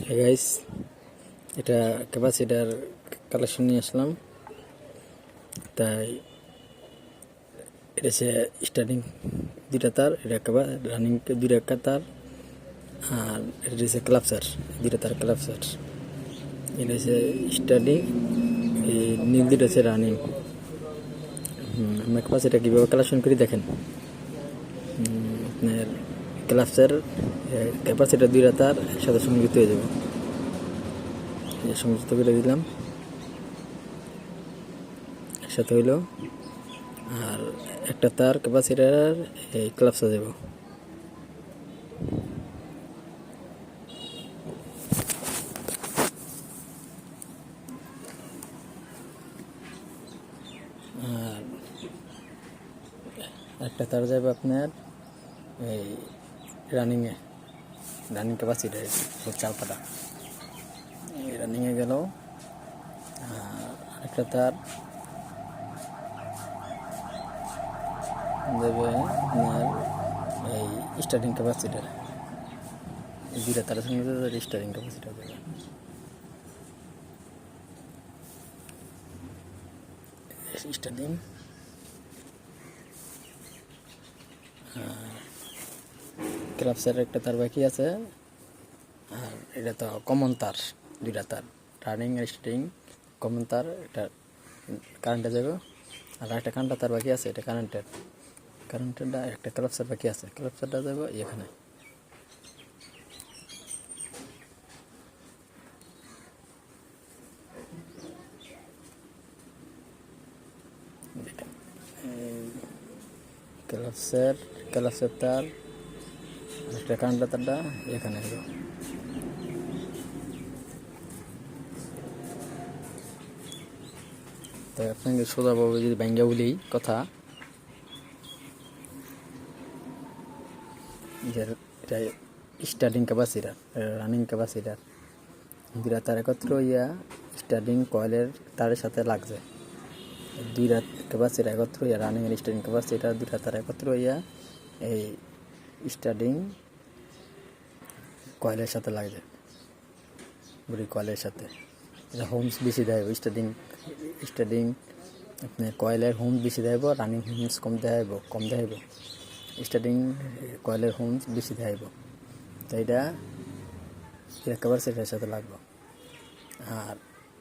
Hey guys, এটা capacitor collection নিয়ে আসলাম। তাই এটা হচ্ছে স্টার্টিং দুইটা তার, এটা রানিং দুইটা তার, আর এটা হচ্ছে ক্লাপসার দুইটা তার ক্লাপসার। এটা হচ্ছে স্টার্টিং, এই নীল দুইটা হচ্ছে রানিং। আমরা ক্যাপাসিটার কীভাবে কালেকশন করি দেখেন। আপনার ক্লাপসার ক্যাপাসিটার দুইটা তার একসাথে সংযুক্ত হয়ে যাবে। সংযুক্ত করে দিলাম, একসাথে হইলো। আর একটা তার ক্যাপাসিটার এই ক্লাপসে দেব। আর একটা তার যাবে আপনার এই রানিং ক্যাপাসিটার চালপাটা রানিংয়ে গেল। আর একটা তার দেবে আপনার এই স্টার্টিং ক্যাপাসিটার, এই দুইটা তারের সঙ্গে স্টার্টিং ক্যাপাসিটার দেবে। স্টার্টিং ক্লাপসের একটা তার বাকি আছে। আর এটা তো কমন তার, দুইটা তার রানিং আর স্টার্টিং কমন তার, এটা কারেন্টে যাবে। আর একটা কারেন্টের তার বাকি আছে, এটা কারেন্টেরটা একটা ক্লাপসার বাকি আছে, ক্লাপসারটা যাবে এখানে। ক্লাপসার তার একটা কারেন্টের তারটা এখানে হলো। তো আপনাকে সোজাভাবে যদি ব্যাঙ্গা বলি কথা, এটা স্টার্টিং ক্যাপাসিটার রানিং ক্যাপাসিটার দুইটা তার একত্র হইয়া স্টার্টিং কয়েলের তারের সাথে লাগছে। দুইটা ক্যাপাসিটার একত্র হইয়া রানিং আর স্টার্টিং ক্যাপাসিটার দুইটা তার একত্র হইয়া এই স্টার্টিং কয়েলের সাথে লাগছে, বুড়ি কয়েলের সাথে। এটা হোমস বেশি দেয়, স্টার্টিং আপনার কয়েলের হোমস বেশি দেব, রানিং হোমস কম দেব। স্টার্টিং কয়েলের হোমস বেশি দেব, তাই এটা ক্যাপাসিটারের সাথে লাগবে। আর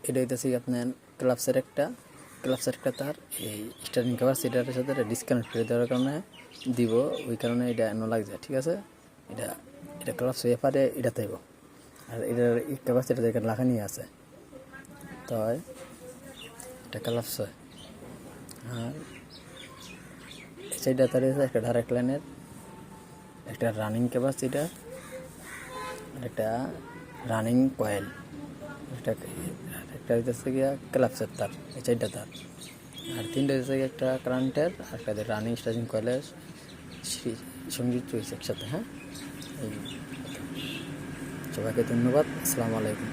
এটা হইতেছে আপনার ক্লাপসের একটা তার এই স্টার্টিং ক্যাপাসিটারের সাথে ডিসকানেক্ট করে দেওয়ার কারণে দিব, ওই কারণে এটা এনে লাগছে। ঠিক আছে, এটা ক্লাপস হয়ে পারে এটা তাইব। আর এটার ক্যাপাসিটার এখানে লাগানি আছে, তো এটা ক্লাপস হয়। আর এই সাইডটা তার একটা ডাইরেক্ট লাইনের, একটা রানিং ক্যাপাসিটার, একটা রানিং কয়েল, একটা হইতেছে গিয়া ক্লাপসের তার, এই চারটা তার। আর তিনটা হচ্ছে গিয়ে একটা কারেন্টের, আর একটা রানিং স্টার্টিং কয়েলের সংযুক্ত হয়েছে একসাথে। হ্যাঁ, সবাইকে ধন্যবাদ। আসসালামু আলাইকুম।